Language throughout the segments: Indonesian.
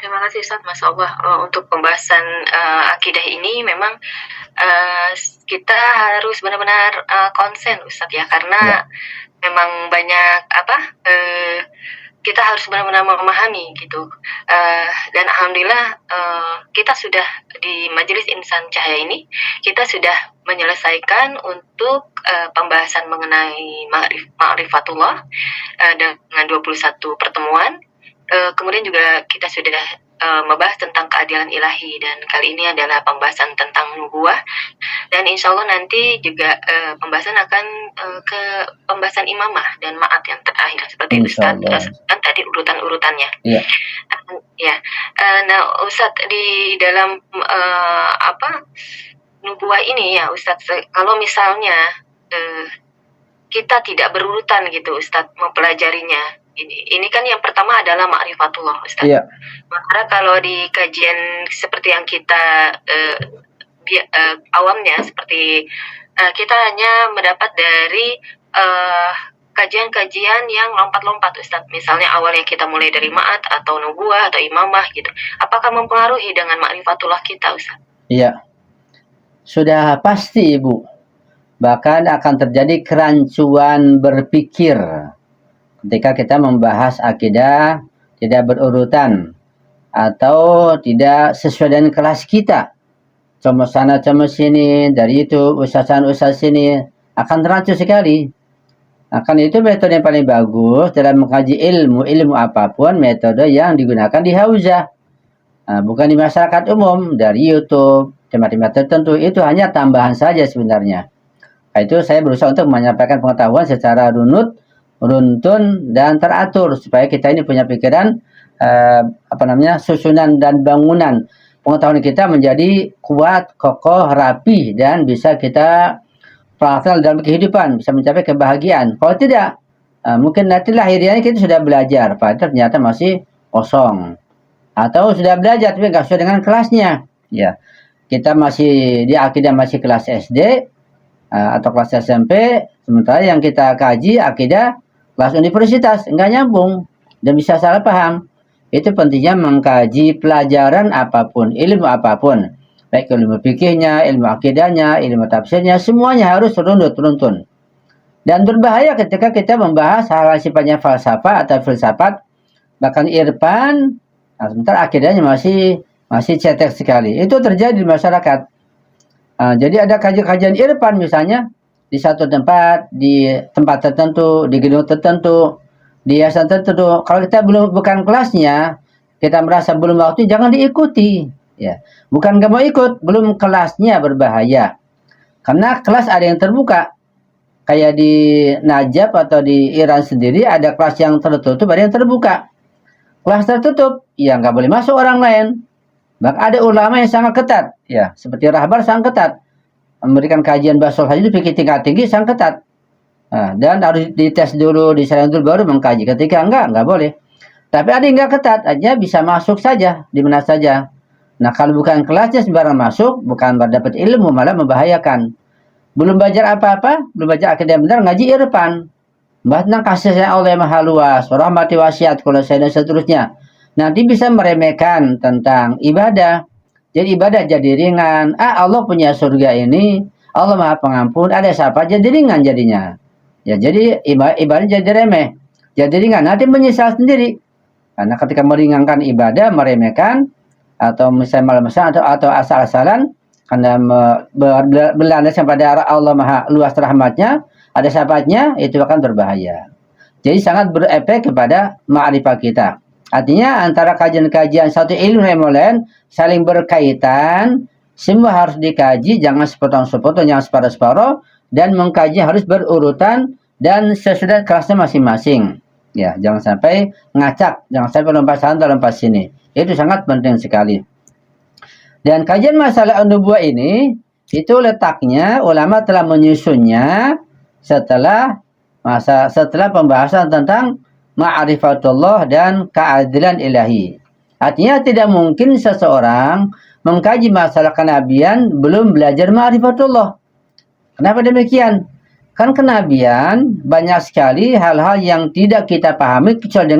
terima kasih Ustaz, Masya Allah. Untuk pembahasan akidah ini memang kita harus benar-benar konsen Ustaz ya, karena Ya, memang banyak kita harus benar-benar memahami gitu. Dan alhamdulillah kita sudah di Majelis Insan Cahaya ini, kita sudah menyelesaikan untuk pembahasan mengenai ma'rifatullah dengan 21 pertemuan. Kemudian juga kita sudah membahas tentang keadilan ilahi, dan kali ini adalah pembahasan tentang nubuah, dan insya Allah nanti juga pembahasan akan ke pembahasan imamah dan ma'at yang terakhir seperti insya Ustadz Allah. kan tadi urutan-urutannya. Ya, Ya, nah Ustadz di dalam nubuah ini ya Ustadz, kalau misalnya kita tidak berurutan gitu Ustadz mempelajarinya. Ini kan yang pertama adalah ma'rifatullah Ustadz. ya, Karena kalau di kajian seperti yang kita awamnya seperti kita hanya mendapat dari kajian-kajian yang lompat-lompat Ustadz. Misalnya awalnya kita mulai dari ma'at atau nubuah atau imamah gitu. Apakah mempengaruhi dengan ma'rifatullah kita Ustadz? iya. Sudah pasti Ibu. Bahkan akan terjadi kerancuan berpikir ketika kita membahas akidah tidak berurutan atau tidak sesuai dengan kelas kita. Cuma sana, cuma sini, dari itu ustaz sini, akan rancu sekali. Akan itu metode yang paling bagus dalam mengkaji ilmu apapun, metode yang digunakan di hauzah. Bukan di masyarakat umum, dari YouTube, tempat-tempat tertentu, itu hanya tambahan saja sebenarnya. Itu saya berusaha untuk menyampaikan pengetahuan secara runut, runtun, dan teratur, supaya kita ini punya pikiran, susunan dan bangunan pengetahuan kita menjadi kuat, kokoh, rapi, dan bisa kita praktek dalam kehidupan, bisa mencapai kebahagiaan. Kalau tidak, mungkin nanti lahirianya kita sudah belajar, padahal ternyata masih kosong. Atau sudah belajar tapi nggak sesuai dengan kelasnya. Ya, kita masih di akidah masih kelas SD atau kelas SMP, sementara yang kita kaji akidah kelas universitas, nggak nyambung dan bisa salah paham. Itu pentingnya mengkaji pelajaran apapun, ilmu apapun, baik ilmu fikihnya, ilmu akidahnya, ilmu tafsirnya, semuanya harus runtun. Dan berbahaya ketika kita membahas hal-hal sifatnya falsafah atau filsafat, bahkan irfan, sementara akidahnya masih cetek sekali. Itu terjadi di masyarakat. Jadi ada kajian irfan misalnya di satu tempat, di tempat tertentu, di gedung tertentu, di yayasan tertentu. Kalau kita bukan kelasnya, kita merasa belum waktu, jangan diikuti. Ya, bukan nggak mau ikut, belum kelasnya berbahaya. Karena kelas ada yang terbuka. Kayak di Najaf atau di Iran sendiri ada kelas yang tertutup, ada yang terbuka. Kelas tertutup, ya nggak boleh masuk orang lain. Bahkan ada ulama yang sangat ketat, ya seperti Rahbar sangat ketat, memberikan kajian basul hadis itu fikih tingkat tinggi sangat ketat. Dan harus dites dulu, disaring dulu baru mengkaji. Ketika enggak boleh. Tapi ada yang enggak ketat, aja bisa masuk saja, di mana saja. Nah kalau bukan kelasnya sembarang masuk, bukan dapat ilmu, malah membahayakan. Belum belajar apa-apa, belum belajar akidah benar, ngaji irfan. Bahas tentang kasih Allah yang maha luas, rahmati wasiat, kalau saya dan seterusnya. Nanti bisa meremehkan tentang ibadah. Jadi ibadah jadi ringan. Allah punya surga ini, Allah maha pengampun, ada siapa jadi ringan jadinya. Ya jadi ibadah jadi remeh, jadi ringan. Nanti menyesal sendiri. Karena ketika meringankan ibadah, meremehkan, atau misalnya atau asal-asalan, karena berlandaskan pada Allah maha luas rahmatnya, ada syafaatnya, itu akan berbahaya. Jadi sangat berefek kepada ma'rifah kita. Artinya antara kajian-kajian satu ilmu yang lain saling berkaitan, semua harus dikaji, jangan sepotong-sepotong, jangan separuh-separuh, dan mengkaji harus berurutan dan sesudah kelasnya masing-masing. Ya, jangan sampai ngacak, jangan sampai lompat sana lompat sini. Itu sangat penting sekali. Dan kajian masalah nubuwah ini, itu letaknya ulama telah menyusunnya setelah pembahasan tentang ma'rifatullah dan keadilan ilahi. Artinya tidak mungkin seseorang mengkaji masalah kenabian belum belajar ma'rifatullah. Kenapa demikian? Kan kenabian banyak sekali hal-hal yang tidak kita pahami kecuali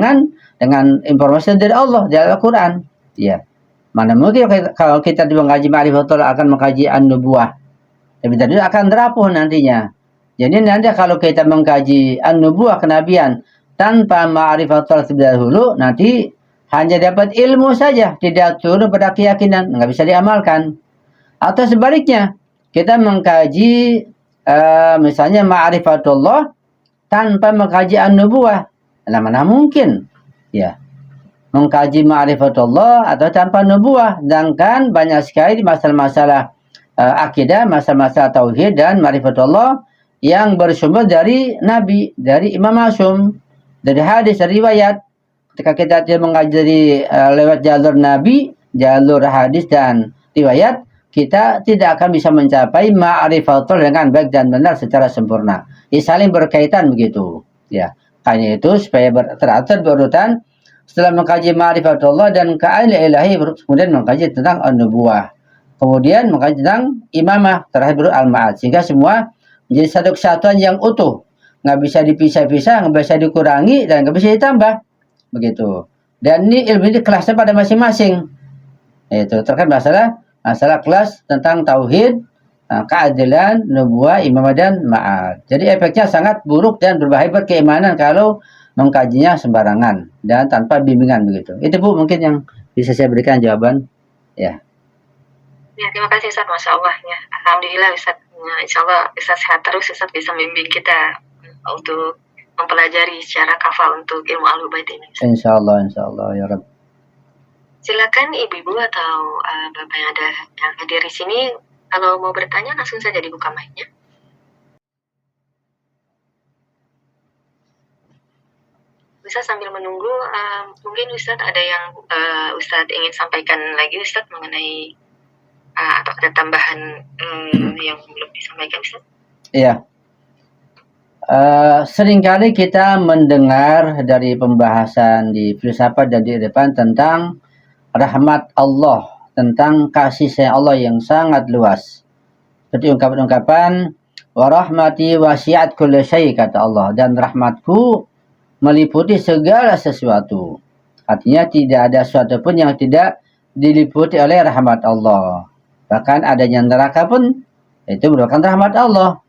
dengan informasi dari Allah, dari Al-Quran. Ya, mana mungkin kalau kita mengkaji ma'rifatullah akan mengkaji an-nubuwah. Lebih tadi akan rapuh nantinya. Jadi nanti kalau kita mengkaji an-nubuwah kenabian tanpa ma'rifatullah terlebih dahulu, nanti hanya dapat ilmu saja, tidak turun pada keyakinan, nggak bisa diamalkan. Atau sebaliknya, kita mengkaji misalnya ma'rifatullah tanpa mengkaji an-nubuwah. Mana mungkin? Ya, mengkaji ma'rifatullah atau tanpa nubuwah. Sedangkan banyak sekali masalah-masalah akidah, masalah-masalah tauhid dan ma'rifatullah yang bersumber dari Nabi, dari Imam Masyum, dari hadis, dari riwayat. Ketika kita tidak mengajari lewat jalur Nabi, jalur hadis dan riwayat, kita tidak akan bisa mencapai ma'rifatullah dengan baik dan benar secara sempurna. Ini saling berkaitan begitu. Ya, hanya itu supaya teratur berurutan. Setelah mengkaji ma'rifatullah dan keahlian ilahi, kemudian mengkaji tentang an-nubuwah. Kemudian mengkaji tentang imamah, terakhir baru al-ma'ad. Sehingga semua menjadi satu kesatuan yang utuh. Nggak bisa dipisah-pisah, nggak bisa dikurangi, dan nggak bisa ditambah. Begitu. Dan ini ilmu ini kelasnya pada masing-masing. Itu terkait masalah kelas tentang tauhid, keadilan, nubuwah, imamah dan ma'ad. Jadi efeknya sangat buruk dan berbahaya buat keimanan kalau mengkajinya sembarangan dan tanpa bimbingan begitu. Itu Bu mungkin yang bisa saya berikan jawaban. Ya. Ya, terima kasih Ustaz, Masya Allah ya. Alhamdulillah Ustaz, ya, insya Allah Ustaz sehat terus, Ustaz bisa membimbing kita untuk mempelajari secara kafah untuk ilmu Ahlul Bait ini. Insya Allah ya Rabb. Silakan ibu-ibu atau bapak yang hadir di sini, kalau mau bertanya langsung saja dibuka mic-nya. Ustaz sambil menunggu, mungkin Ustaz ada yang Ustaz ingin sampaikan lagi Ustaz mengenai atau ada tambahan yang belum disampaikan Ustaz? Iya. Seringkali kita mendengar dari pembahasan di filsafat dan di depan tentang rahmat Allah, tentang kasih sayang Allah yang sangat luas. Seperti ungkapan-ungkapan wa rahmati wasi'at kulli syai, kata Allah, dan rahmatku meliputi segala sesuatu. Artinya tidak ada sesuatu pun yang tidak diliputi oleh rahmat Allah. Bahkan adanya neraka pun itu merupakan rahmat Allah.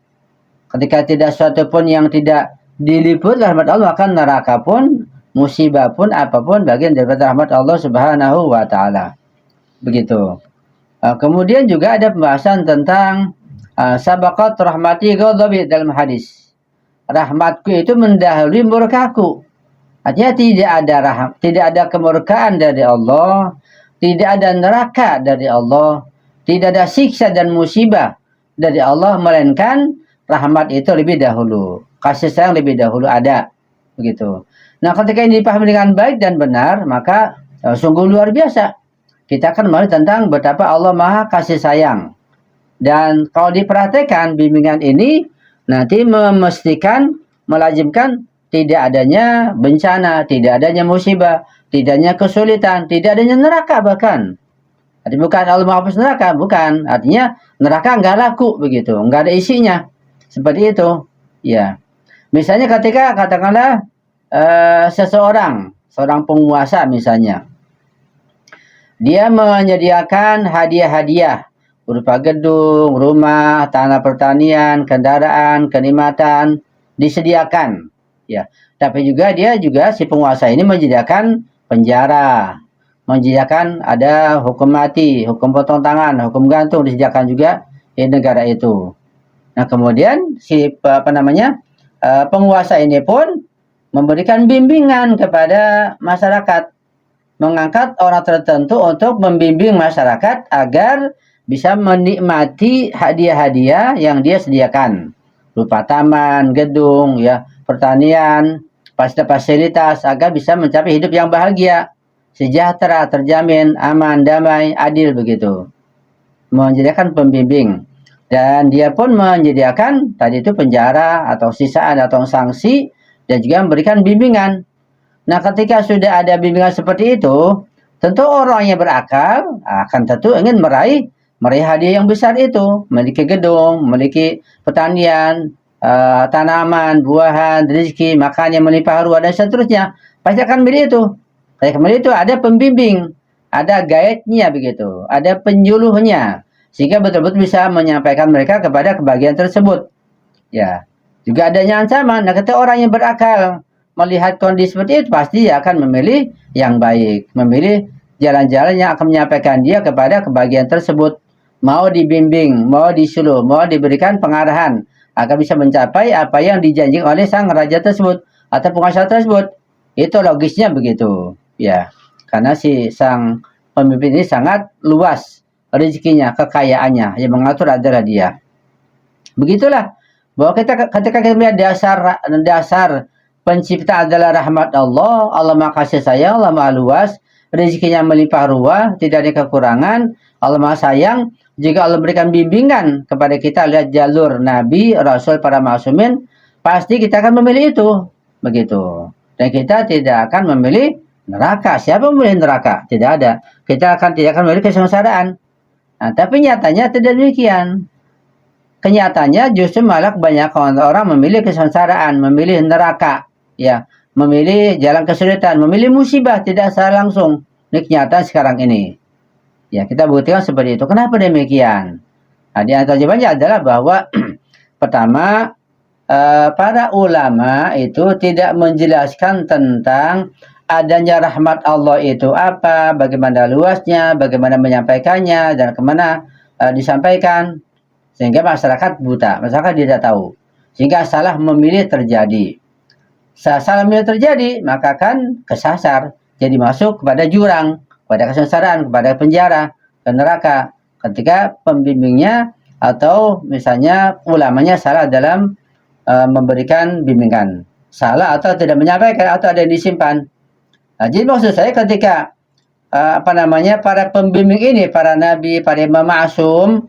Ketika tidak sesuatu pun yang tidak diliputi rahmat Allah, maka neraka pun, musibah pun, apapun bagian dari rahmat Allah Subhanahu wa taala. Begitu. Kemudian juga ada pembahasan tentang sabaqat rahmati ghadabi dalam hadis. Rahmatku itu mendahului murkaku. Artinya tidak ada kemurkaan dari Allah, tidak ada neraka dari Allah, tidak ada siksa dan musibah dari Allah, melainkan rahmat itu lebih dahulu, kasih sayang lebih dahulu ada. Begitu. Nah, ketika ini dipahami dengan baik dan benar, maka sungguh luar biasa. Kita akan memahami tentang betapa Allah Maha kasih sayang. Dan kalau diperhatikan bimbingan ini nanti memastikan, melazimkan tidak adanya bencana, tidak adanya musibah, tidak adanya kesulitan, tidak adanya neraka bahkan. Jadi bukan Allah menghapus neraka, bukan. Artinya neraka nggak laku begitu, nggak ada isinya. Seperti itu. Ya. Misalnya ketika katakanlah seorang penguasa misalnya, dia menyediakan hadiah-hadiah berupa gedung, rumah, tanah pertanian, kendaraan, kenikmatan disediakan, ya. Tapi juga si penguasa ini menyediakan penjara, menyediakan ada hukum mati, hukum potong tangan, hukum gantung disediakan juga di negara itu. Nah, kemudian penguasa ini pun memberikan bimbingan kepada masyarakat, mengangkat orang tertentu untuk membimbing masyarakat agar bisa menikmati hadiah-hadiah yang dia sediakan, berupa taman, gedung, ya, pertanian, fasilitas agar bisa mencapai hidup yang bahagia, sejahtera, terjamin, aman, damai, adil begitu. Menyediakan pembimbing, dan dia pun menyediakan tadi itu penjara atau sisaan atau sanksi, dan juga memberikan bimbingan. Nah, ketika sudah ada bimbingan seperti itu, tentu orang yang berakal akan tentu ingin meraih hadiah yang besar itu, memiliki gedung, memiliki pertanian, tanaman, buahan, rezeki, makan yang melimpah ruah dan seterusnya. Pasti akan milih itu. Pada kembali itu ada pembimbing, ada guide-nya begitu, ada penyuluhnya, sehingga betul-betul bisa menyampaikan mereka kepada kebahagiaan tersebut. Ya, juga adanya ancaman. Nah, ketika orang yang berakal melihat kondisi seperti itu, pasti dia akan memilih yang baik, memilih jalan-jalan yang akan menyampaikan dia kepada kebahagiaan tersebut. Mau dibimbing, mau disuruh, mau diberikan pengarahan, agar bisa mencapai apa yang dijanjikan oleh sang raja tersebut atau penguasa tersebut. Itu logisnya begitu. Ya, karena si sang pemimpin ini sangat luas rezekinya, kekayaannya, yang mengatur adalah dia. Begitulah bahwa ketika kita melihat dasar pencipta adalah rahmat Allah, Allah Maha Kasih Sayang, Allah Maha Luas, rezekinya melimpah ruah, tidak ada kekurangan, Allah Maha Sayang. Jika Allah berikan bimbingan kepada kita lihat jalur Nabi, Rasul, para masumin, pasti kita akan memilih itu, begitu. Dan kita tidak akan memilih neraka. Siapa memilih neraka? Tidak ada. Kita tidak akan memilih kesengsaraan. Nah, tapi nyatanya tidak demikian. Kenyataannya justru malah kebanyakan orang memilih kesengsaraan, memilih neraka, ya, memilih jalan kesulitan, memilih musibah tidak secara langsung. Ini kenyataan sekarang ini. Ya, kita buktikan seperti itu. Kenapa demikian? Nah, di antara jawabannya adalah bahwa pertama, para ulama itu tidak menjelaskan tentang adanya rahmat Allah itu apa, bagaimana luasnya, bagaimana menyampaikannya, dan kemana disampaikan. Sehingga masyarakat buta, masyarakat tidak tahu. Sehingga salah memilih terjadi. Salah memilih terjadi, maka akan kesasar. Jadi masuk kepada jurang, kepada kesengsaraan, kepada penjara, ke neraka. Ketika pembimbingnya atau misalnya ulamanya salah dalam memberikan bimbingan. Salah atau tidak menyampaikan atau ada yang disimpan. Nah, jadi maksud saya ketika para pembimbing ini, para nabi, para imam ma'sum,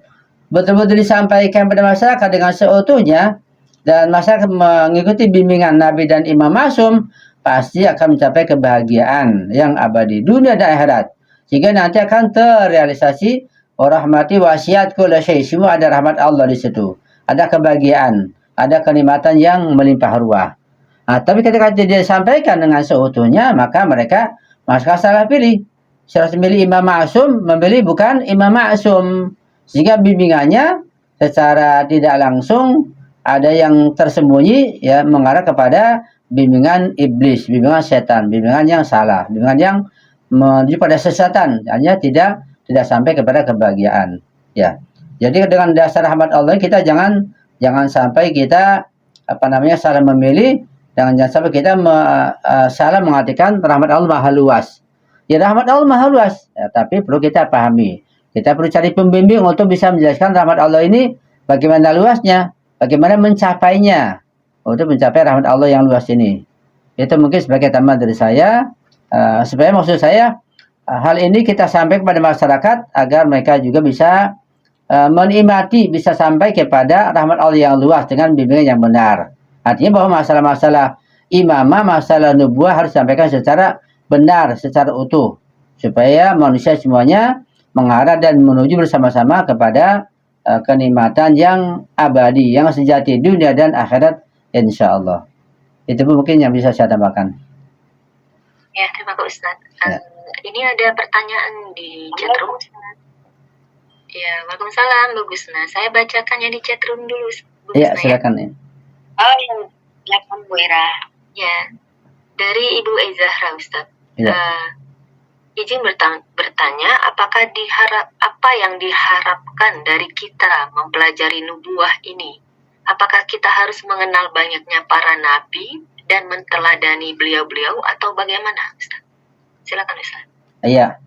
betul-betul disampaikan pada masyarakat dengan seutuhnya dan masyarakat mengikuti bimbingan Nabi dan Imam Ma'sum, pasti akan mencapai kebahagiaan yang abadi dunia dan akhirat. Sehingga nanti akan terrealisasi rahmati wasiat kulli syai, semua ada rahmat Allah di situ. Ada kebahagiaan, ada kenikmatan yang melimpah ruah. Nah, tapi ketika tidak disampaikan dengan seutuhnya, maka mereka salah pilih. Salah memilih Imam Ma'sum, memilih bukan Imam Ma'sum. Sehingga bimbingannya secara tidak langsung ada yang tersembunyi, ya, mengarah kepada bimbingan iblis, bimbingan setan, bimbingan yang salah, bimbingan yang menuju pada sesatan, hanya tidak sampai kepada kebahagiaan. Ya, jadi dengan dasar rahmat Allah kita jangan sampai kita salah memilih, jangan sampai kita salah mengartikan rahmat Allah maha luas. Ya, rahmat Allah maha luas, ya, tapi perlu kita pahami. Kita perlu cari pembimbing untuk bisa menjelaskan rahmat Allah ini bagaimana luasnya, bagaimana mencapainya, untuk mencapai rahmat Allah yang luas ini. Itu mungkin sebagai tambahan dari saya, supaya maksud saya hal ini kita sampaikan kepada masyarakat agar mereka juga bisa menikmati, bisa sampai kepada rahmat Allah yang luas dengan bimbingan yang benar. Artinya bahwa masalah-masalah imamah, masalah nubuah harus disampaikan secara benar, secara utuh, supaya manusia semuanya mengarah dan menuju bersama-sama kepada kenikmatan yang abadi, yang sejati dunia dan akhirat, insya Allah. Itu mungkin yang bisa saya tambahkan. Ya, terima kasih Ustaz. Ya. Ini ada pertanyaan di chatroom. Ya, waalaikumsalam Bu Gusna. Saya bacakan yang di chatroom dulu. Iya, silakan. Ya. Oh, silakan Bu Ira. Ya, dari Ibu Ezahra Ustaz. Ya. Izin bertanya, apakah apa yang diharapkan dari kita mempelajari nubuah ini? Apakah kita harus mengenal banyaknya para nabi dan menteladani beliau-beliau atau bagaimana, Ustaz? Silakan, Ustaz. Iya.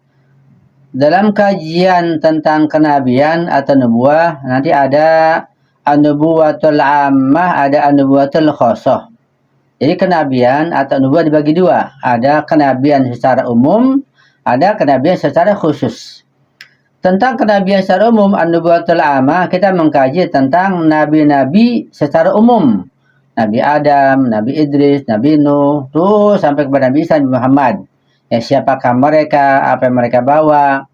Dalam kajian tentang kenabian atau nubuah, nanti ada an-nubuwatul ammah, ada an-nubuwatul khosoh. Jadi kenabian atau nubuah dibagi dua. Ada kenabian secara umum, ada kenabian secara khusus. Tentang kenabian secara umum, an-nubuwatul ammah, kita mengkaji tentang nabi-nabi secara umum. Nabi Adam, Nabi Idris, Nabi Nuh, terus sampai kepada Nabi Isa, Nabi Muhammad. Ya, siapakah mereka, apa yang mereka bawa,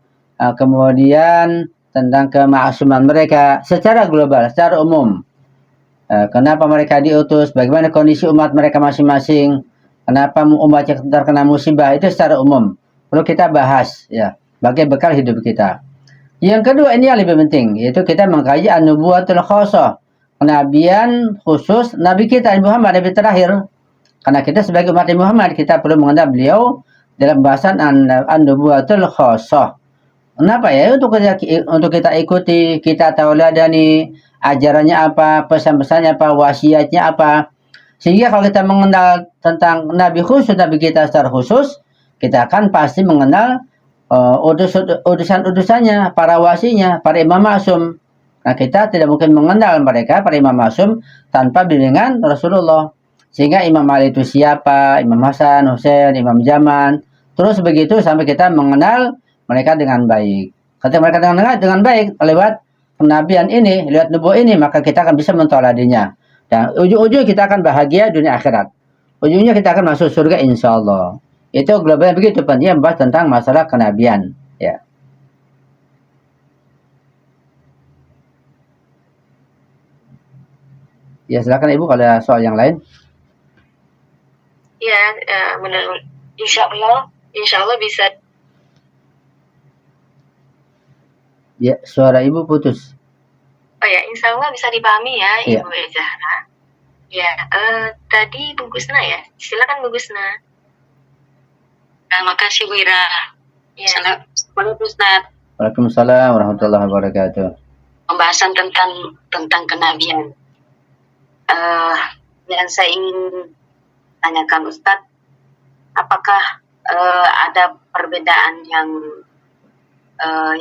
kemudian tentang kema'asuman mereka secara global, secara umum. Kenapa mereka diutus, bagaimana kondisi umat mereka masing-masing, kenapa umat yang terkena musibah, itu secara umum. Perlu kita bahas, ya. sebagai bekal hidup kita. Yang kedua ini yang lebih penting, yaitu kita mengkaji an-nubuwatul khassah, kenabian khusus Nabi kita Muhammad, Nabi terakhir. Karena kita sebagai umat Muhammad, kita perlu mengenal beliau dalam bahasan an-nubuwatul khassah. Kenapa ya? Untuk kita ikuti, kita tauladani ajarannya apa, pesan-pesannya apa, wasiatnya apa. Sehingga kalau kita mengenal tentang Nabi khusus, Nabi kita secara khusus, kita akan pasti mengenal utusan-utusannya, para wasinya, para imam maksum. Nah, kita tidak mungkin mengenal mereka, para imam maksum, tanpa bimbingan Rasulullah. Sehingga Imam Ali itu siapa, Imam Hasan, Husain, Imam Zaman, terus begitu sampai kita mengenal mereka dengan baik. Ketika mereka dengan baik, lewat kenabian ini, lewat nubuah ini, maka kita akan bisa mentoladinya. Dan ujung-ujungnya kita akan bahagia dunia akhirat. Ujungnya kita akan masuk surga insya Allah. Itu globalnya begitu penting membahas tentang masalah kenabian. Ya. Ya, silakan Ibu kalau ada soal yang lain. Ya, menurut insya Allah bisa. Ya, suara Ibu putus. Oh ya, insya Allah bisa dipahami ya, Ya. Ibu Zahra. Ya, tadi Bu Gusna ya, silakan Bu Gusna. Makasih Bu Ira. Ya. Assalamualaikum Ustaz. Waalaikumsalam warahmatullahi wabarakatuh. Pembahasan tentang kenabian. Yang saya ingin tanyakan Ustadz, apakah ada perbedaan yang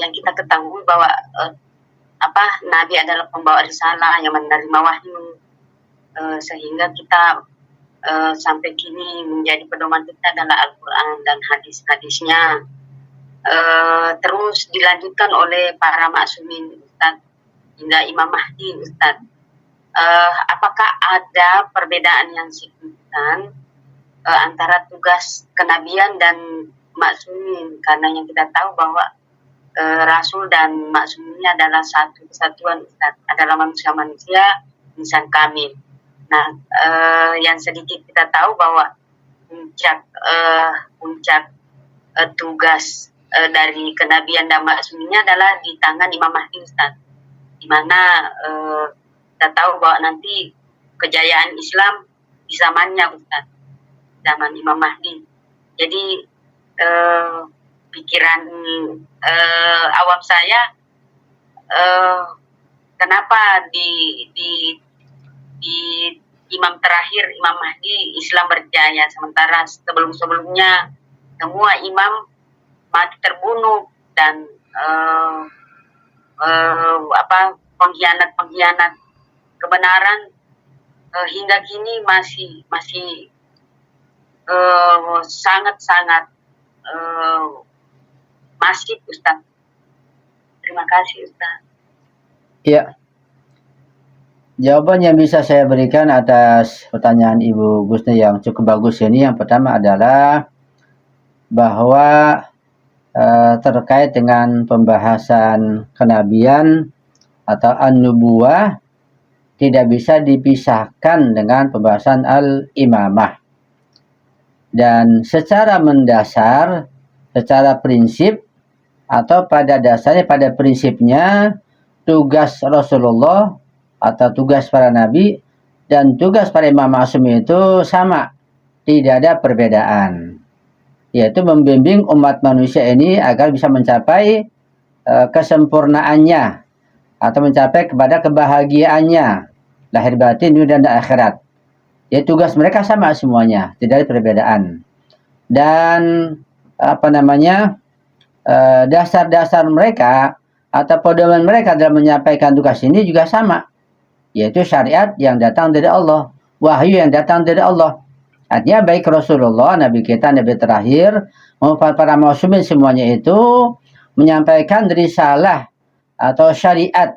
kita ketahui bahwa Nabi adalah pembawa risalah yang menerima wahyu, sehingga kita sampai kini menjadi pedoman kita adalah Al-Quran dan hadis-hadisnya, terus dilanjutkan oleh para maksumin Ustadz hingga Imam Mahdi Ustadz. Apakah ada perbedaan yang signifikan antara tugas kenabian dan maksumin? Karena yang kita tahu bahwa Rasul dan maksuminnya adalah satu kesatuan, Ustaz, adalah manusia-manusia insan kamil. Nah, yang sedikit kita tahu bahwa puncak tugas dari kenabian dan maksuminnya adalah di tangan Imam Mahdi, Ustaz, di mana kita tahu bahwa nanti kejayaan Islam di zamannya Ustaz, zaman Imam Mahdi. Jadi pikiran awam saya, kenapa di imam terakhir, Imam Mahdi, Islam berjaya, sementara sebelum-sebelumnya semua imam mati terbunuh dan pengkhianat kebenaran hingga kini masih sangat-sangat masif, Ustaz. Terima kasih, Ustaz. Ya. Jawaban yang bisa saya berikan atas pertanyaan Ibu Gusni yang cukup bagus ini, yang pertama adalah bahwa terkait dengan pembahasan kenabian atau an-nubuwah tidak bisa dipisahkan dengan pembahasan al-imamah. Dan secara mendasar, secara prinsip, atau pada dasarnya, pada prinsipnya, tugas Rasulullah atau tugas para nabi dan tugas para imam maksum itu sama, tidak ada perbedaan, yaitu membimbing umat manusia ini agar bisa mencapai kesempurnaannya atau mencapai kepada kebahagiaannya lahir batin dunia dan akhirat. Ya, tugas mereka sama semuanya, tidak ada perbedaan. Dan dasar-dasar mereka atau pedoman mereka dalam menyampaikan tugas ini juga sama, yaitu syariat yang datang dari Allah, wahyu yang datang dari Allah. Artinya baik Rasulullah, Nabi kita, Nabi terakhir, maupun para mausumin, semuanya itu menyampaikan risalah atau syariat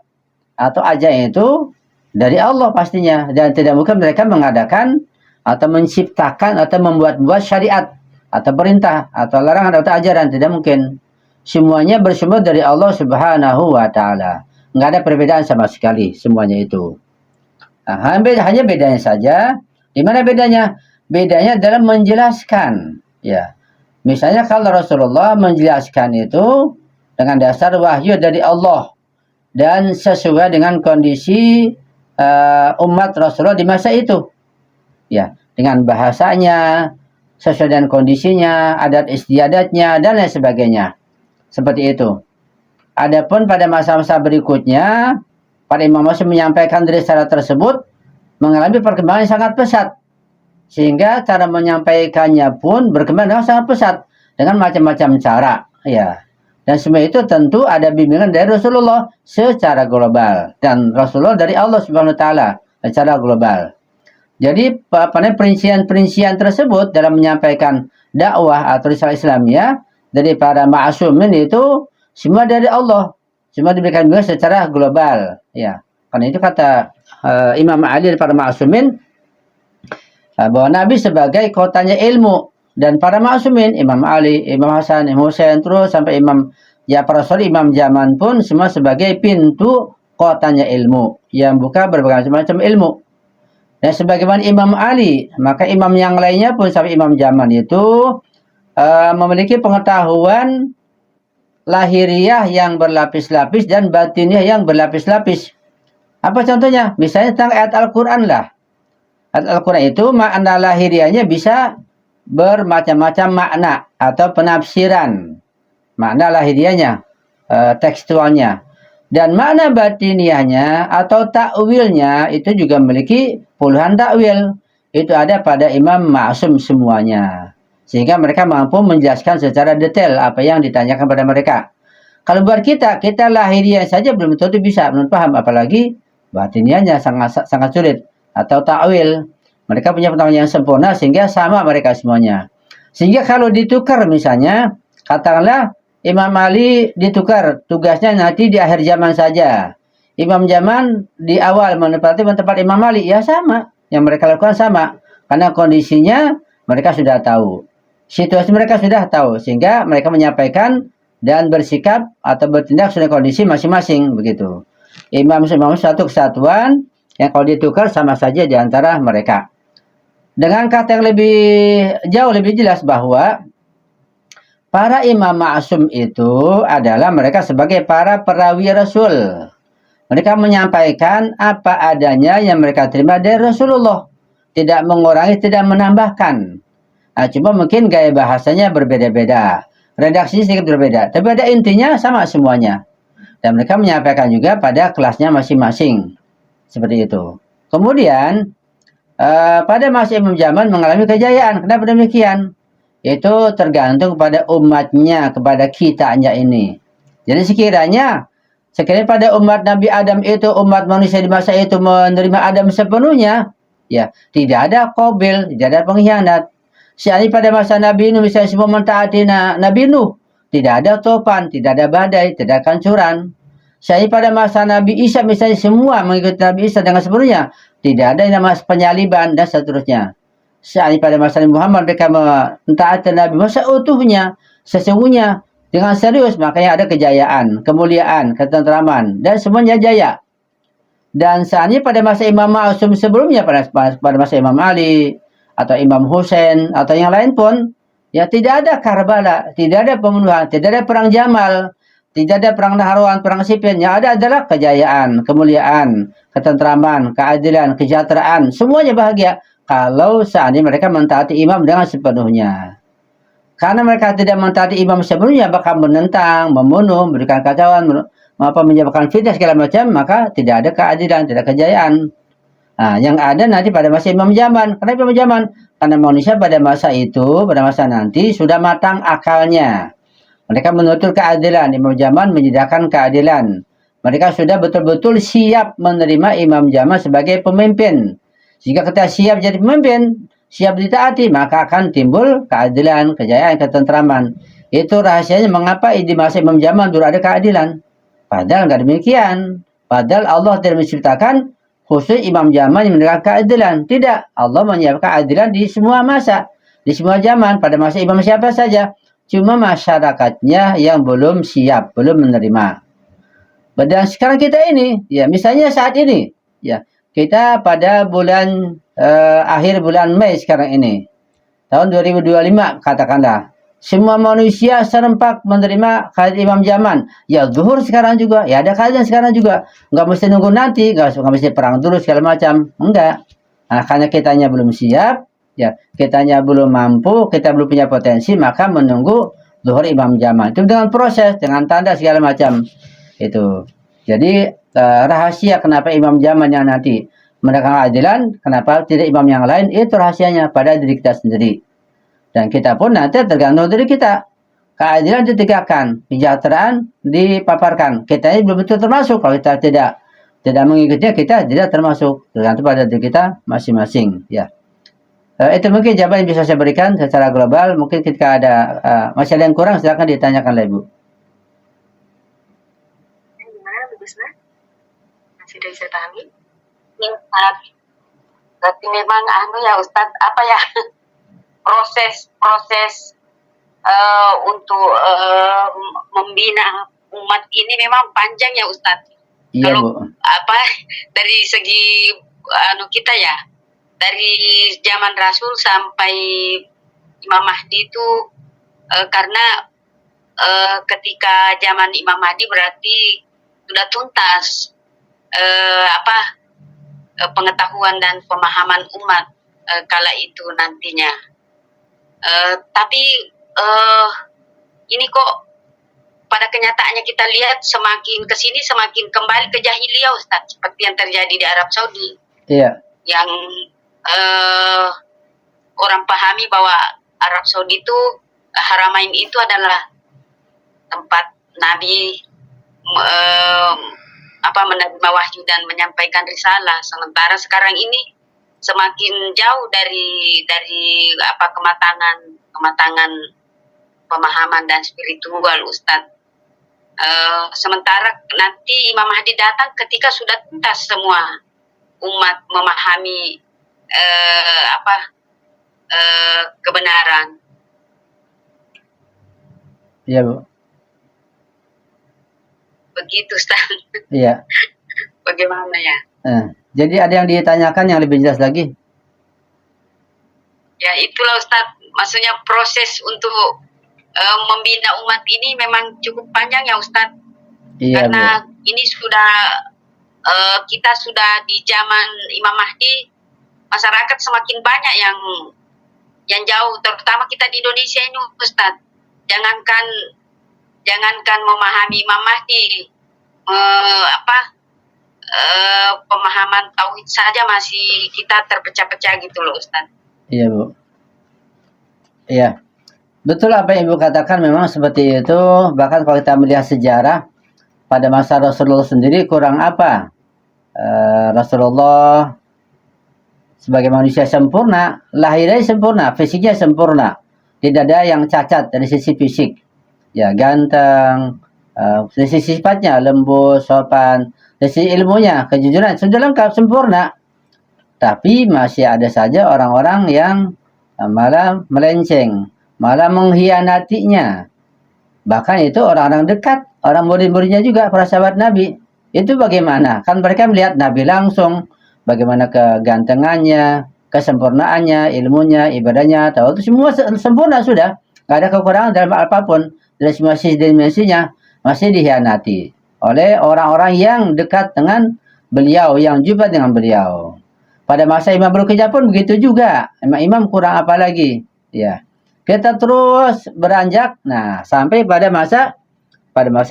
atau ajaran itu dari Allah pastinya. Dan tidak mungkin mereka mengadakan atau menciptakan atau membuat-buat syariat atau perintah atau larangan atau ajaran, tidak mungkin. Semuanya bersumber dari Allah Subhanahu wa Ta'ala. Nggak ada perbedaan sama sekali semuanya itu. Nah, hanya bedanya saja. Di mana bedanya? Bedanya dalam menjelaskan, ya, Misalnya kalau Rasulullah menjelaskan itu dengan dasar wahyu dari Allah dan sesuai dengan kondisi umat Rasulullah di masa itu, ya, dengan bahasanya, sesuai dengan kondisinya, adat istiadatnya dan lain sebagainya. Seperti itu. Adapun pada masa-masa berikutnya, para imam Masyum menyampaikan risalah tersebut mengalami perkembangan yang sangat pesat. Sehingga cara menyampaikannya pun berkembang dengan sangat pesat dengan macam-macam cara, ya. Dan semua itu tentu ada bimbingan dari Rasulullah secara global dan Rasulullah dari Allah Subhanahu wa taala secara global. Jadi perincian-perincian tersebut dalam menyampaikan dakwah atau risalah Islamiyah dari para ma'asumin itu semua dari Allah, semua diberikan bimbingan secara global, ya. Karena itu kata Imam Ali dan para ma'asumin bahwa Nabi sebagai kotanya ilmu dan para ma'asumin, Imam Ali, Imam Hasan, Imam Husain, terus sampai Imam Ja'far Shadiq, Imam Zaman pun semua sebagai pintu kotanya ilmu yang buka berbagai macam ilmu. Dan sebagaimana Imam Ali, maka imam yang lainnya pun sampai Imam Zaman itu memiliki pengetahuan lahiriah yang berlapis-lapis dan batiniah yang berlapis-lapis. Apa contohnya? Misalnya tentang ayat Al-Quran lah. Ayat Al-Quran itu makna lahiriahnya bisa bermacam-macam makna atau penafsiran. Makna lahiriahnya, tekstualnya. Dan makna batiniahnya atau takwilnya itu juga memiliki puluhan takwil. Itu ada pada Imam Ma'sum semuanya. Sehingga mereka mampu menjelaskan secara detail apa yang ditanyakan pada mereka. Kalau buat kita lahiriah saja belum tentu bisa paham, apalagi batiniahnya sangat sulit. Atau takwil. Mereka punya pengetahuan yang sempurna sehingga sama mereka semuanya. Sehingga kalau ditukar misalnya, katakanlah Imam Ali ditukar tugasnya nanti di akhir zaman saja. Imam Zaman di awal menempati tempat Imam Ali, ya sama. Yang mereka lakukan sama. Karena kondisinya mereka sudah tahu. Situasi mereka sudah tahu. Sehingga mereka menyampaikan dan bersikap atau bertindak sesuai kondisi masing-masing. Begitu. Imam satu kesatuan yang kalau ditukar sama saja di antara mereka. Dengan kata yang jauh lebih jelas bahwa para imam ma'sum itu adalah mereka sebagai para perawi Rasul. Mereka menyampaikan apa adanya yang mereka terima dari Rasulullah. Tidak mengurangi, tidak menambahkan. Nah, cuma mungkin gaya bahasanya berbeda-beda. Redaksinya sedikit berbeda. Tapi pada intinya sama semuanya. Dan mereka menyampaikan juga pada kelasnya masing-masing. Seperti itu. Kemudian, pada masa Imam Zaman mengalami kejayaan. Kenapa demikian? Itu tergantung kepada umatnya, kepada kitanya ini. Jadi sekiranya pada umat Nabi Adam itu, umat manusia di masa itu menerima Adam sepenuhnya, ya tidak ada qabil, tidak ada pengkhianat. Seandainya pada masa Nabi Nuh misalnya semua mentaati Nabi Nuh, tidak ada topan, tidak ada badai, tidak ada kancuran. Seandainya pada masa Nabi Isa misalnya semua mengikuti Nabi Isa dengan sepenuhnya, tidak ada yang namanya penyaliban dan seterusnya. Seandainya pada masa Nabi Muhammad mereka mentaati Nabi masa utuhnya, sesungguhnya dengan serius, makanya ada kejayaan, kemuliaan, ketentraman, dan semuanya jaya. Dan seandainya pada masa Imam Ma'sum sebelumnya, pada masa Imam Ali, atau Imam Husain, atau yang lain pun, ya tidak ada Karbala, tidak ada pembunuhan, tidak ada perang Jamal, tidak ada perang Nahrawan, perang Siffin. Yang ada adalah kejayaan, kemuliaan, ketentraman, keadilan, kesejahteraan, semuanya bahagia. Kalau seandainya mereka mentaati imam dengan sepenuhnya. Karena mereka tidak mentaati imam sepenuhnya, bakal menentang, membunuh, memberikan kacauan, menyebabkan fitnah segala macam, maka tidak ada keadilan, tidak kejayaan. Nah, yang ada nanti pada masa Imam Zaman. Kenapa Imam Zaman? Karena manusia pada masa itu, pada masa nanti, sudah matang akalnya. Mereka menuntut keadilan. Imam Zaman menyediakan keadilan. Mereka sudah betul-betul siap menerima Imam Zaman sebagai pemimpin. Jika kita siap jadi pemimpin, siap ditaati, maka akan timbul keadilan, kejayaan, ketentraman. Itu rahasianya mengapa di masa Imam Zaman dulu ada keadilan. Padahal enggak demikian. Padahal Allah tidak menciptakan khusus Imam Zaman yang mendapatkan keadilan. Tidak. Allah menyiapkan keadilan di semua masa. Di semua zaman. Pada masa Imam siapa saja. Cuma masyarakatnya yang belum siap, belum menerima. Dan sekarang kita ini, ya misalnya saat ini, ya kita pada bulan akhir bulan Mei sekarang ini, tahun 2025 katakanlah. semua manusia serempak menerima kehadiran imam zaman. Ya zuhur sekarang juga, ya ada kajian sekarang juga. Nggak mesti nunggu nanti, nggak mesti perang dulu segala macam. Enggak. Nah, karena kitanya belum siap, ya kitanya belum mampu, kita belum punya potensi, maka menunggu zuhur imam zaman. Itu dengan proses, dengan tanda segala macam. Itu. Jadi rahasia kenapa imam zaman yang nanti menegakkan keadilan, kenapa tidak imam yang lain, itu rahasianya pada diri kita sendiri. Dan kita pun nanti tergantung dari kita. Keadilan ditegakkan, kesejahteraan dipaparkan. Kita ini belum betul termasuk. Kalau kita tidak mengikutinya, kita tidak termasuk. Tergantung pada diri kita masing-masing. Ya. Itu mungkin jawaban yang bisa saya berikan secara global. Mungkin ketika ada masih ada yang kurang, silakan ditanyakan lah Ibu. Gimana Bu Gusna? Masih bisa pahami? Ya, Ustaz. Berarti memang ya Ustaz, apa ya? proses untuk membina umat ini memang panjang ya Ustadz. Iya, Kalau Bu. apa dari segi kita ya, dari zaman Rasul sampai Imam Mahdi itu karena ketika zaman Imam Mahdi berarti sudah tuntas pengetahuan dan pemahaman umat kala itu nantinya. Tapi ini kok pada kenyataannya kita lihat semakin kesini semakin kembali ke jahiliyah Ustaz, seperti yang terjadi di Arab Saudi. Iya. Yang orang pahami bahwa Arab Saudi itu Haramain itu adalah tempat Nabi menerima wahyu dan menyampaikan risalah. Sementara sekarang ini semakin jauh dari kematangan pemahaman dan spiritual Ustadz. Sementara nanti Imam Mahdi datang ketika sudah tuntas semua umat memahami kebenaran. Iya, Bu. Begitu Ustaz. Iya. Bagaimana ya? Jadi ada yang ditanyakan yang lebih jelas lagi? Ya itulah Ustaz, maksudnya proses untuk membina umat ini memang cukup panjang ya Ustaz. Iya, karena Bu. Ini sudah kita sudah di zaman Imam Mahdi, masyarakat semakin banyak yang jauh, terutama kita di Indonesia ini Ustaz. Jangankan memahami Imam Mahdi, pemahaman tauhid saja masih kita terpecah-pecah gitu loh Ustaz. Iya, Bu. Iya. Betul apa yang Ibu katakan, memang seperti itu. Bahkan kalau kita melihat sejarah, pada masa Rasulullah sendiri kurang apa? Rasulullah sebagai manusia sempurna, lahirnya sempurna, fisiknya sempurna. Tidak ada yang cacat dari sisi fisik. Ya, ganteng, dari sisi sifatnya lembut, sopan, dari sisi ilmunya, kejujuran, sudah lengkap, sempurna. Tapi masih ada saja orang-orang yang malah melenceng, malah mengkhianatinya. Bahkan itu orang-orang dekat, orang murid-muridnya juga, para sahabat Nabi. Itu bagaimana? Kan mereka melihat Nabi langsung, bagaimana kegantengannya, kesempurnaannya, ilmunya, ibadahnya, tahu itu semua sempurna sudah. Nggak ada kekurangan dalam apapun. Dari semua sisi dimensinya masih dikhianati oleh orang-orang yang dekat dengan beliau, yang jumpa dengan beliau. Pada masa Imam Al-Qijah pun begitu juga. Imam kurang apa lagi? Ya. Kita terus beranjak, nah sampai pada masa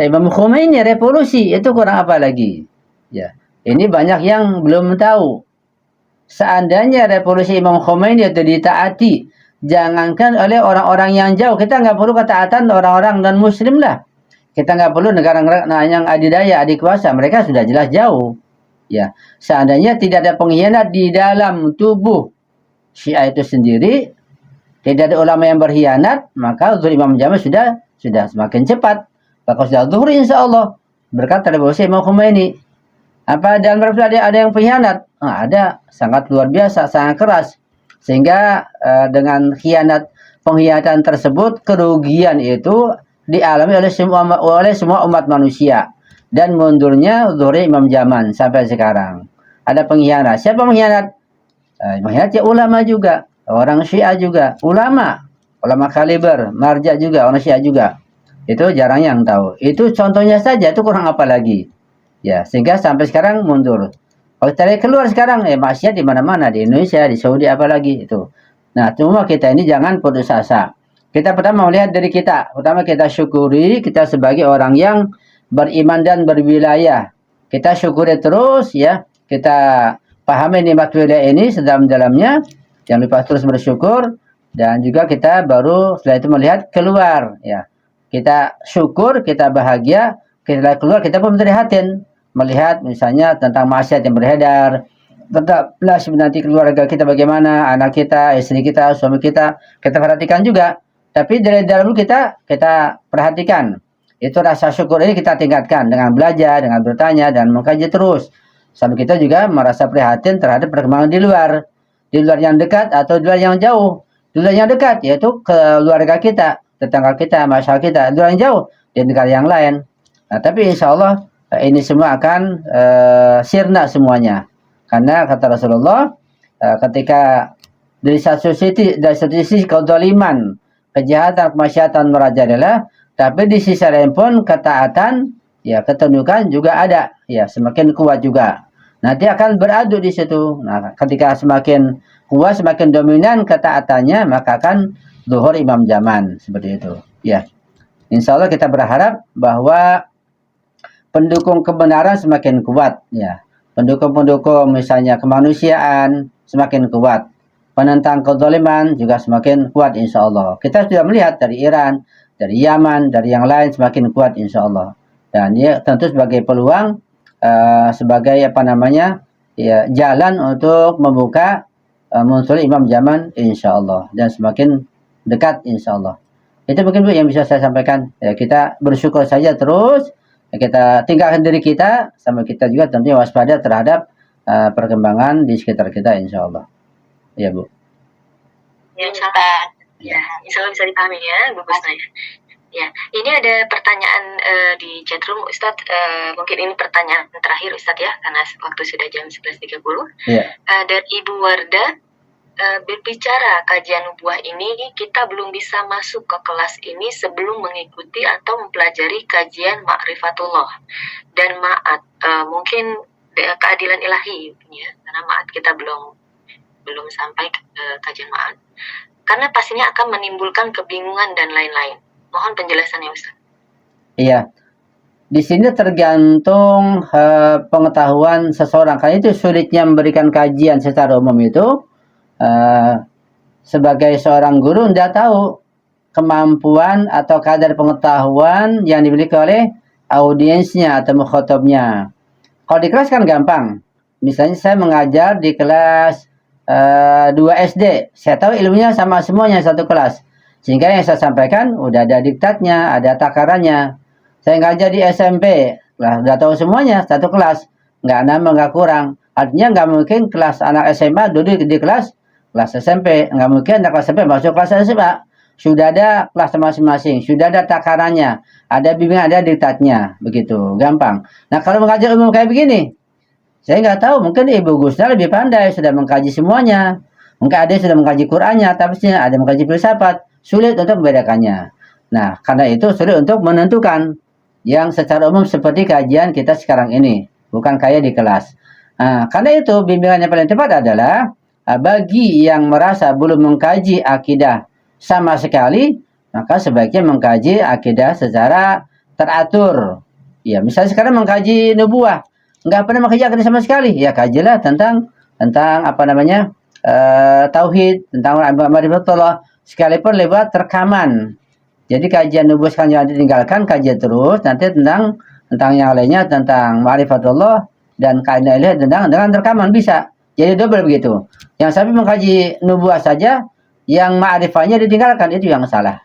Imam Khomeini revolusi, itu kurang apa lagi? Ya. Ini banyak yang belum tahu. Seandainya revolusi Imam Khomeini itu ditaati, jangankan oleh orang-orang yang jauh, kita nggak perlu ketaatan orang-orang non muslim lah. Kita nggak perlu negara-negara yang adidaya, adikuasa, mereka sudah jelas jauh. Ya, seandainya tidak ada pengkhianat di dalam tubuh Syiah itu sendiri, tidak ada ulama yang berkhianat, maka zuhur Imam Jamal sudah semakin cepat. Maka sudah zuhur insya Allah berkat revolusi Imam Khomeini. Apa dalam revolusi ada yang pengkhianat? Ada, sangat luar biasa, sangat keras. Sehingga dengan pengkhianatan tersebut, kerugian itu dialami oleh semua umat manusia. Dan mundurnya zuhur Imam Jaman sampai sekarang. Ada pengkhianat. Siapa pengkhianat? Pengkhianat ya ulama juga. Orang Syiah juga. Ulama. ulama kaliber, marja juga, orang Syiah juga. Itu jarang yang tahu. Itu contohnya saja, itu kurang apa lagi. Ya, sehingga sampai sekarang mundur. Kalau kita lihat keluar sekarang, maksiat di mana-mana, di Indonesia, di Saudi, apalagi itu. Nah, cuma kita ini jangan putus asa. Kita pertama melihat dari kita. Pertama kita syukuri, kita sebagai orang yang beriman dan berwilayah. Kita syukuri terus ya. Kita pahami nikmat wilayah ini sedalam-dalamnya. Jangan lupa terus bersyukur. Dan juga kita baru setelah itu melihat keluar ya. Kita syukur, kita bahagia, kita keluar, kita pun prihatin melihat misalnya tentang maksiat yang beredar, tetaplah nanti keluarga kita bagaimana, anak kita, istri kita, suami kita perhatikan juga. Tapi dari dalam kita perhatikan. Itu rasa syukur ini kita tingkatkan dengan belajar, dengan bertanya, dan mengkaji terus. Sampai kita juga merasa prihatin terhadap perkembangan di luar. Di luar yang dekat atau di luar yang jauh. Di luar yang dekat yaitu keluarga kita, tetangga kita, masyarakat kita. Di luar yang jauh, di negara yang lain. Nah, tapi insya Allah ini semua akan sirna semuanya. Karena kata Rasulullah, ketika dari satu sisi kezaliman, kejahatan, kemaksiatan merajalela, tapi di sisi lain pun ketaatan, ya ketundukan juga ada, ya semakin kuat juga. Nanti akan beradu di situ. Nah, ketika semakin kuat, semakin dominan ketaatannya, maka akan zuhur imam zaman seperti itu. Ya, insya Allah kita berharap bahwa pendukung kebenaran semakin kuat, ya. Pendukung-pendukung misalnya kemanusiaan semakin kuat. Penentang kezaliman juga semakin kuat insya Allah. Kita sudah melihat dari Iran, dari Yaman, dari yang lain semakin kuat insya Allah. Dan ya tentu sebagai peluang, sebagai ya jalan untuk membuka muncul imam zaman insya Allah. Dan semakin dekat insya Allah. Itu mungkin Bu yang bisa saya sampaikan. Ya, kita bersyukur saja terus. Kita tinggalkan diri kita, sama kita juga tentunya waspada terhadap perkembangan di sekitar kita insya Allah. Ya Bu. Ya insya Allah, ya insya Allah bisa dipahami ya Bu Gusna. Ya, ini ada pertanyaan di chatroom Ustadz. Mungkin ini pertanyaan terakhir Ustadz ya, karena waktu sudah jam 11.30. Ya. Dari Ibu Warda. Berbicara kajian nubuah ini, kita belum bisa masuk ke kelas ini sebelum mengikuti atau mempelajari kajian ma'rifatullah dan ma'at. Mungkin keadilan ilahi ya, karena ma'at kita belum sampai ke kajian ma'at. Karena pastinya akan menimbulkan kebingungan dan lain-lain. Mohon penjelasannya Ustaz. Iya. Di sini tergantung pengetahuan seseorang. Karena itu sulitnya memberikan kajian secara umum itu. Sebagai seorang guru tidak tahu kemampuan atau kadar pengetahuan yang dimiliki oleh audiensnya atau mukhatabnya. Kalau di kelas kan gampang. Misalnya saya mengajar di kelas 2 SD, saya tahu ilmunya sama semuanya satu kelas. Sehingga yang saya sampaikan udah ada diktatnya, ada takarannya. Saya ngajar di SMP, lah udah tahu semuanya satu kelas, nggak nambah nggak kurang. Artinya nggak mungkin kelas anak SMA duduk di kelas SMP, nggak mungkin anak kelas SMP masuk kelas SMA. Sudah ada kelas masing-masing, sudah ada takarannya, ada bimbingan, ada diktatnya, begitu, gampang. Nah kalau mengajar umum kayak begini, saya nggak tahu, mungkin Ibu Gusna lebih pandai, sudah mengkaji semuanya. Mungkin ada yang sudah mengkaji Qur'annya, tapi ada mengkaji filsafat, sulit untuk membedakannya. Nah karena itu sulit untuk menentukan yang secara umum seperti kajian kita sekarang ini, bukan kayak di kelas. Nah, karena itu bimbingan yang paling tepat adalah bagi yang merasa belum mengkaji akidah sama sekali, maka sebaiknya mengkaji akidah secara teratur. Ya, misalnya sekarang mengkaji nubuah, nggak pernah mengkaji akidah sama sekali, ya kajilah tentang tauhid, tentang ma'rifatullah, sekalipun lewat rekaman. Jadi kajian nubuah sekarang jangan ditinggalkan, kaji terus nanti tentang yang lainnya, tentang ma'rifatullah dan kaidah ilahi dengan rekaman bisa. Jadi double begitu. Yang sampai mengkaji nubuah saja, yang ma'rifahnya ditinggalkan, itu yang salah.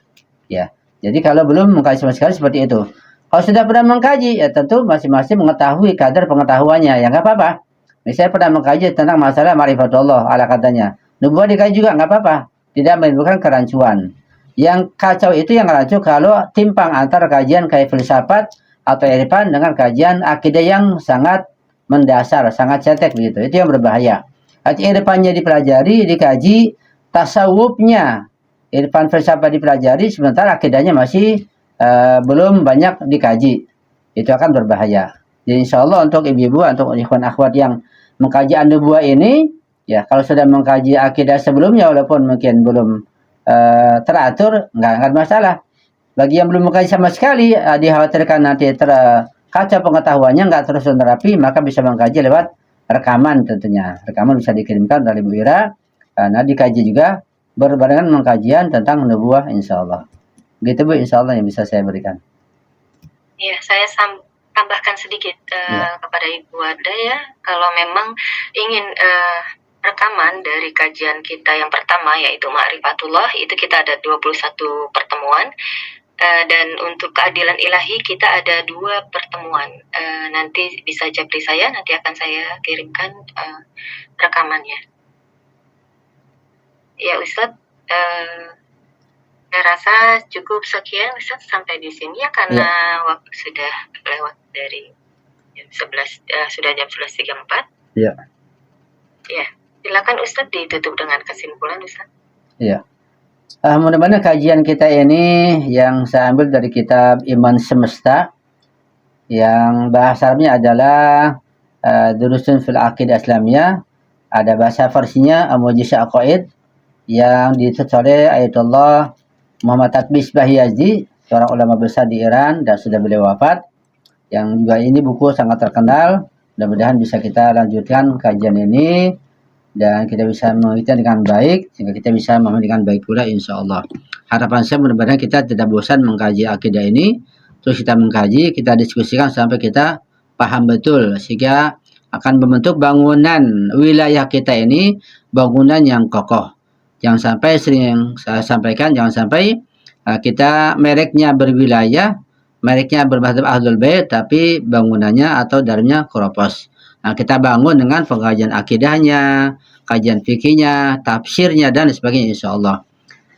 Ya. Jadi kalau belum mengkaji sama sekali seperti itu. Kalau sudah pernah mengkaji, ya tentu masing-masing mengetahui kadar pengetahuannya. Ya nggak apa-apa. Misalnya pernah mengkaji tentang masalah ma'rifatullah, ala katanya. Nubuah dikaji juga nggak apa-apa. Tidak menimbulkan kerancuan. Yang kacau itu yang rancu kalau timpang antara kajian kayak filsafat atau irfan dengan kajian akidah yang sangat mendasar, sangat cetek begitu. Itu yang berbahaya. Irfannya dipelajari, dikaji, tasawufnya irfan filsafat dipelajari sementara akidahnya masih belum banyak dikaji. Itu akan berbahaya. Jadi insya Allah untuk ibu-ibu, untuk ikhwan akhwat yang mengkaji an-nubuwah ini, ya kalau sudah mengkaji akidah sebelumnya walaupun mungkin belum teratur, nggak masalah. Bagi yang belum mengkaji sama sekali, dikhawatirkan nanti terkacau pengetahuannya, nggak terus terapi, maka bisa mengkaji lewat rekaman tentunya. Rekaman bisa dikirimkan dari Bu Ira, nah dikaji juga berbarengan dengan kajian tentang nubuwah insya Allah. Gitu Bu, insya Allah yang bisa saya berikan. Ya, saya tambahkan sedikit kepada Ibu Wardah ya, kalau memang ingin rekaman dari kajian kita yang pertama yaitu Ma'rifatullah, itu kita ada 21 pertemuan, dan untuk keadilan ilahi kita ada 2 pertemuan. Nanti bisa japri saya, nanti akan saya kirimkan rekamannya. Ya Ustadz, saya rasa cukup sekian Ustadz sampai di sini ya, karena waktu sudah lewat dari jam 11, sudah jam 11.34. Iya. Ya, silakan Ustadz ditutup dengan kesimpulan Ustadz. Iya. Mudah-mudahan kajian kita ini yang saya ambil dari kitab Iman Semesta, yang bahasa Arabnya adalah Durusun fil Aqidah Islamiyah, ada bahasa Farsinya Mujizat Aqaid, yang ditulis oleh Ayatullah Muhammad Taqi Bahiyazdi, seorang ulama besar di Iran dan sudah beliau wafat. Yang juga ini buku sangat terkenal. Mudah-mudahan bisa kita lanjutkan kajian ini dan kita bisa mengerti dengan baik sehingga kita bisa memahami dengan baik pula insya Allah. Harapan saya mudah-mudahan kita tidak bosan mengkaji akidah ini, terus kita mengkaji, kita diskusikan sampai kita paham betul sehingga akan membentuk bangunan wilayah kita ini bangunan yang kokoh. Jangan sampai sering saya sampaikan, jangan sampai kita mereknya berwilayah, mereknya bermadzhab Ahlul Bait, tapi bangunannya atau dalamnya keropos. Nah, kita bangun dengan pengkajian akidahnya, kajian fikihnya, tafsirnya, dan sebagainya insya Allah.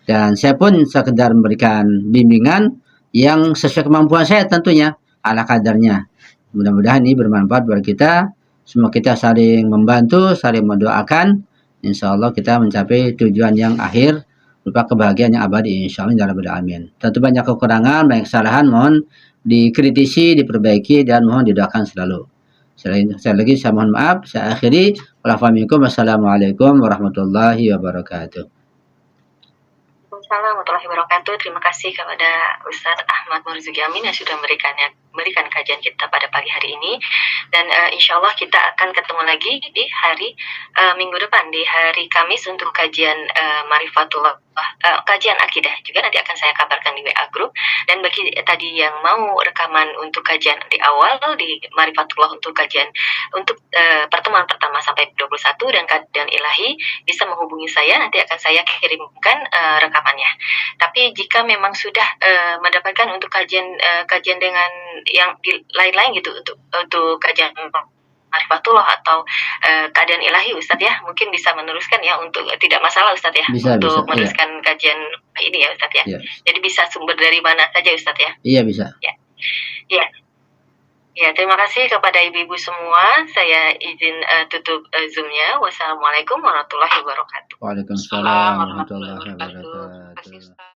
Dan saya pun sekedar memberikan bimbingan yang sesuai kemampuan saya tentunya, ala kadarnya. Mudah-mudahan ini bermanfaat buat kita. Semua kita saling membantu, saling mendoakan. Insya Allah kita mencapai tujuan yang akhir, berupa kebahagiaan yang abadi insya Allah ya rabbal alamin. Tentu banyak kekurangan, banyak kesalahan, mohon dikritisi, diperbaiki, dan mohon didoakan selalu. Sekali lagi saya mohon maaf, saya akhiri. Wassalamualaikum warahmatullahi wabarakatuh. Waalaikumsalam warahmatullahi wabarakatuh. Terima kasih kepada Ustadz Ahmad Marzuki Amin yang sudah memberikan kajian kita pada pagi hari ini. Dan insya Allah kita akan ketemu lagi di hari minggu depan, di hari Kamis untuk kajian Marifatullah, kajian akidah juga nanti akan saya kabarkan di WA Group. Dan bagi tadi yang mau rekaman untuk kajian di awal di Marifatullah untuk kajian untuk pertemuan pertama sampai 21 dan kajian ilahi, bisa menghubungi saya, nanti akan saya kirimkan rekamannya. Tapi jika memang sudah mendapatkan untuk kajian dengan yang lain-lain gitu, untuk kajian Marifatullah atau keadaan ilahi Ustadz ya, mungkin bisa meneruskan ya, untuk tidak masalah Ustadz ya, untuk meneruskan kajian ini ya Ustadz ya. Jadi bisa sumber dari mana saja Ustadz ya. Iya bisa. Ya, terima kasih kepada ibu-ibu semua. Saya izin tutup Zoom-nya. Wassalamualaikum warahmatullahi wabarakatuh. Waalaikumsalam warahmatullahi wabarakatuh.